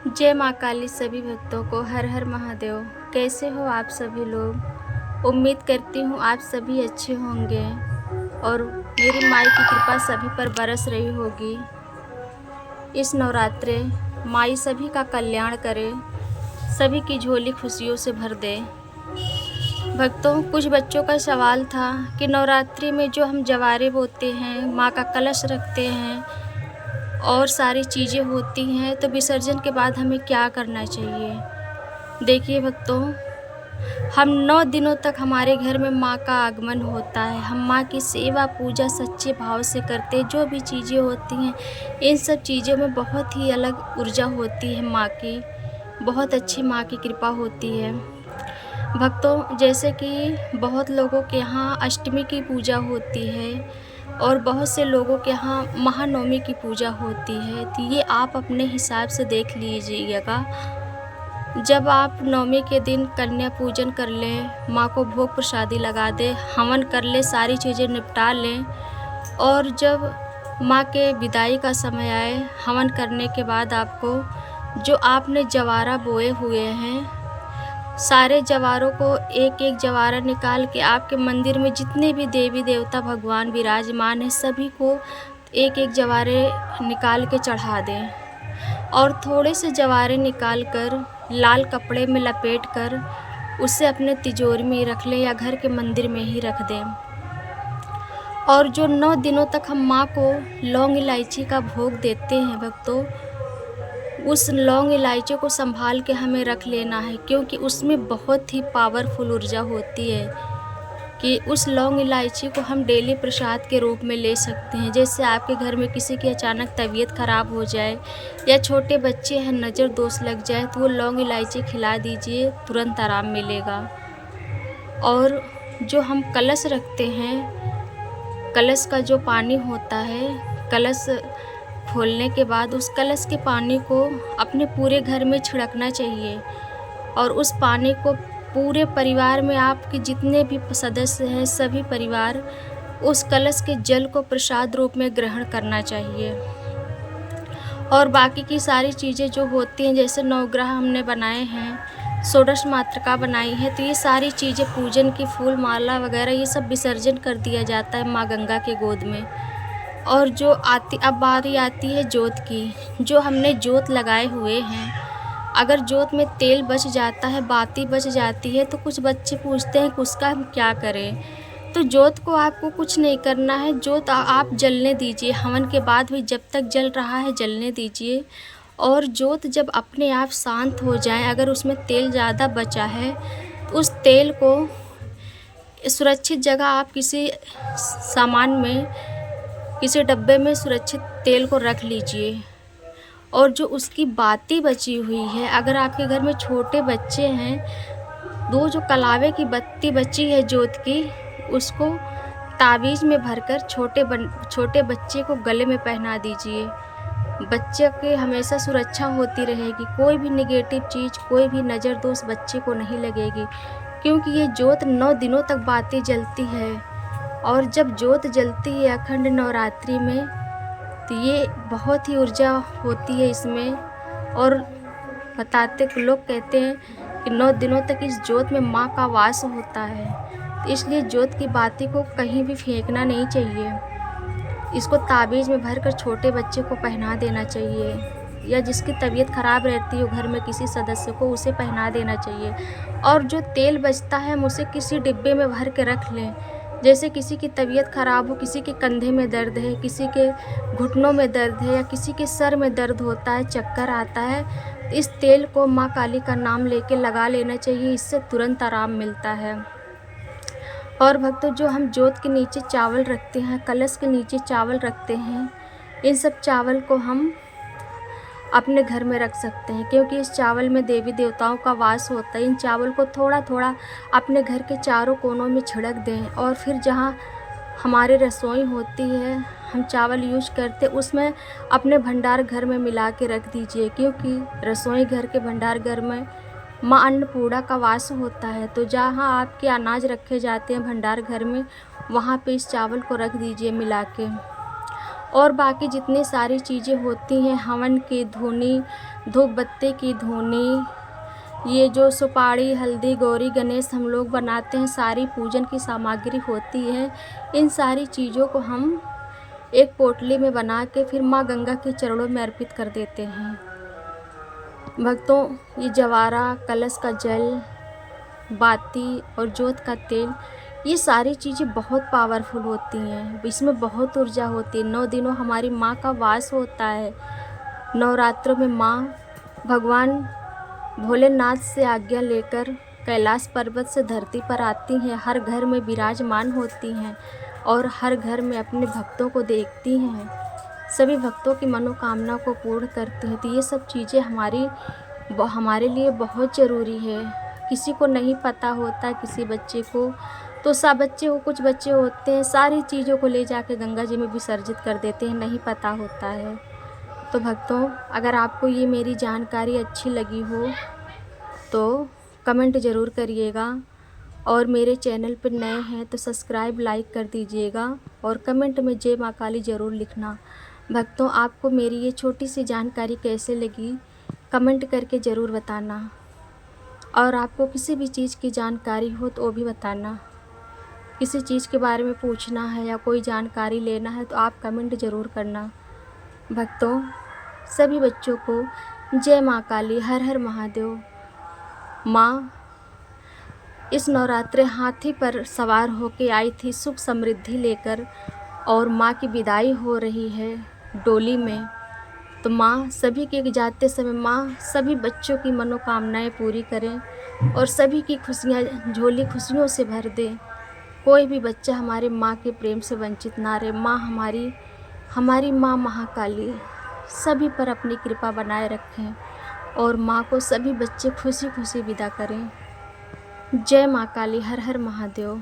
जय माँ काली सभी भक्तों को हर हर महादेव। कैसे हो आप सभी लोग। उम्मीद करती हूँ आप सभी अच्छे होंगे और मेरी माई की कृपा सभी पर बरस रही होगी। इस नवरात्रे माई सभी का कल्याण करे, सभी की झोली खुशियों से भर दे। भक्तों, कुछ बच्चों का सवाल था कि नवरात्रि में जो हम जवारे बोते हैं, माँ का कलश रखते हैं और सारी चीज़ें होती हैं, तो विसर्जन के बाद हमें क्या करना चाहिए। देखिए भक्तों, हम 9 दिनों तक हमारे घर में माँ का आगमन होता है। हम माँ की सेवा पूजा सच्चे भाव से करते हैं। जो भी चीज़ें होती हैं, इन सब चीज़ों में बहुत ही अलग ऊर्जा होती है माँ की। बहुत अच्छी माँ की कृपा होती है। भक्तों, जैसे कि बहुत लोगों के यहाँ अष्टमी की पूजा होती है और बहुत से लोगों के यहाँ महानवमी की पूजा होती है, तो ये आप अपने हिसाब से देख लीजिएगा। जब आप नवमी के दिन कन्या पूजन कर लें, माँ को भोग प्रसादी लगा दें, हवन कर लें, सारी चीज़ें निपटा लें और जब माँ के विदाई का समय आए, हवन करने के बाद आपको जो आपने जवारा बोए हुए हैं, सारे जवारों को एक एक जवारा निकाल के आपके मंदिर में जितने भी देवी देवता भगवान विराजमान हैं, सभी को एक एक जवारे निकाल के चढ़ा दें और थोड़े से जवारे निकाल कर लाल कपड़े में लपेट कर उसे अपने तिजोरी में रख लें या घर के मंदिर में ही रख दें। और जो 9 दिनों तक हम माँ को लौंग इलायची का भोग देते हैं भक्तों, उस लौंग इलायची को संभाल के हमें रख लेना है, क्योंकि उसमें बहुत ही पावरफुल ऊर्जा होती है कि उस लौंग इलायची को हम डेली प्रसाद के रूप में ले सकते हैं। जैसे आपके घर में किसी की अचानक तबीयत ख़राब हो जाए या छोटे बच्चे हैं, नज़र दोष लग जाए, तो वो लौंग इलायची खिला दीजिए, तुरंत आराम मिलेगा। और जो हम कलश रखते हैं, कलश का जो पानी होता है, कलश खोलने के बाद उस कलश के पानी को अपने पूरे घर में छिड़कना चाहिए और उस पानी को पूरे परिवार में, आपके जितने भी सदस्य हैं, सभी परिवार उस कलश के जल को प्रसाद रूप में ग्रहण करना चाहिए। और बाकी की सारी चीज़ें जो होती हैं, जैसे नवग्रह हमने बनाए हैं, षोडश मातृका बनाई है, तो ये सारी चीज़ें पूजन की फूल माला वगैरह ये सब विसर्जन कर दिया जाता है माँ गंगा के गोद में। और जो अब बारी आती है जोत की। जो हमने जोत लगाए हुए हैं, अगर जोत में तेल बच जाता है, बाती बच जाती है, तो कुछ बच्चे पूछते हैं कि उसका हम क्या करें। तो जोत को आपको कुछ नहीं करना है, जोत आप जलने दीजिए। हवन के बाद भी जब तक जल रहा है जलने दीजिए और जोत जब अपने आप शांत हो जाए, अगर उसमें तेल ज़्यादा बचा है तो उस तेल को सुरक्षित जगह आप किसी सामान में, किसी डब्बे में सुरक्षित तेल को रख लीजिए। और जो उसकी बाती बची हुई है, अगर आपके घर में छोटे बच्चे हैं, दो जो कलावे की बत्ती बची है जोत की, उसको ताबीज़ में भरकर छोटे बच्चे को गले में पहना दीजिए। बच्चे की हमेशा सुरक्षा होती रहेगी, कोई भी नेगेटिव चीज़, कोई भी नज़र दोष बच्चे को नहीं लगेगी, क्योंकि ये जोत 9 दिनों तक बातें जलती है। और जब जोत जलती है अखंड नवरात्रि में, तो ये बहुत ही ऊर्जा होती है इसमें। और लोग कहते हैं कि 9 दिनों तक इस जोत में माँ का वास होता है, तो इसलिए जोत की बाती को कहीं भी फेंकना नहीं चाहिए। इसको ताबीज़ में भरकर छोटे बच्चे को पहना देना चाहिए, या जिसकी तबीयत ख़राब रहती हो घर में किसी सदस्य को, उसे पहना देना चाहिए। और जो तेल बचता है हम उसे किसी डिब्बे में भर के रख लें। जैसे किसी की तबीयत ख़राब हो, किसी के कंधे में दर्द है, किसी के घुटनों में दर्द है, या किसी के सर में दर्द होता है, चक्कर आता है, तो इस तेल को माँ काली का नाम लेके लगा लेना चाहिए, इससे तुरंत आराम मिलता है। और भक्तों, जो हम जोत के नीचे चावल रखते हैं, कलश के नीचे चावल रखते हैं, इन सब चावल को हम अपने घर में रख सकते हैं, क्योंकि इस चावल में देवी देवताओं का वास होता है। इन चावल को थोड़ा थोड़ा अपने घर के चारों कोनों में छिड़क दें और फिर जहाँ हमारी रसोई होती है, हम चावल यूज करते, उसमें अपने भंडार घर में मिला के रख दीजिए, क्योंकि रसोई घर के भंडार घर में माँ अन्नपूर्णा का वास होता है। तो जहाँ आपके अनाज रखे जाते हैं भंडार घर में, वहाँ पे इस चावल को रख दीजिए मिला के। और बाकी जितनी सारी चीज़ें होती हैं, हवन की धुनी, धूप बत्ती की धुनी, ये जो सुपारी, हल्दी, गौरी गणेश हम लोग बनाते हैं, सारी पूजन की सामग्री होती है। इन सारी चीज़ों को हम एक पोटली में बना के फिर माँ गंगा के चरणों में अर्पित कर देते हैं। भक्तों, ये जवारा, कलश का जल, बाती और जोत का तेल, ये सारी चीज़ें बहुत पावरफुल होती हैं। इसमें बहुत ऊर्जा होती है। 9 दिनों हमारी माँ का वास होता है। नवरात्रों में माँ भगवान भोलेनाथ से आज्ञा लेकर कैलाश पर्वत से धरती पर आती हैं, हर घर में विराजमान होती हैं और हर घर में अपने भक्तों को देखती हैं, सभी भक्तों की मनोकामना को पूर्ण करती हैं। तो ये सब चीज़ें हमारे लिए बहुत ज़रूरी है। किसी को नहीं पता होता, किसी बच्चे को, तो सब बच्चे को, कुछ बच्चे होते हैं सारी चीज़ों को ले जाके गंगा जी में विसर्जित कर देते हैं, नहीं पता होता है। तो भक्तों, अगर आपको ये मेरी जानकारी अच्छी लगी हो तो कमेंट ज़रूर करिएगा और मेरे चैनल पर नए हैं तो सब्सक्राइब, लाइक कर दीजिएगा और कमेंट में जय माँ काली ज़रूर लिखना। भक्तों, आपको मेरी ये छोटी सी जानकारी कैसे लगी कमेंट करके ज़रूर बताना, और आपको किसी भी चीज़ की जानकारी हो तो वो भी बताना। किसी चीज़ के बारे में पूछना है या कोई जानकारी लेना है तो आप कमेंट ज़रूर करना। भक्तों, सभी बच्चों को जय माँ काली, हर हर महादेव। माँ इस नवरात्रे हाथी पर सवार होके आई थी सुख समृद्धि लेकर, और माँ की विदाई हो रही है डोली में। तो माँ सभी के जाते समय माँ सभी बच्चों की मनोकामनाएं पूरी करें और सभी की खुशियाँ झोली खुशियों से भर दे। कोई भी बच्चा हमारे माँ के प्रेम से वंचित ना रहे। माँ हमारी माँ महाकाली सभी पर अपनी कृपा बनाए रखें और माँ को सभी बच्चे खुशी खुशी विदा करें। जय माँ काली, हर हर महादेव।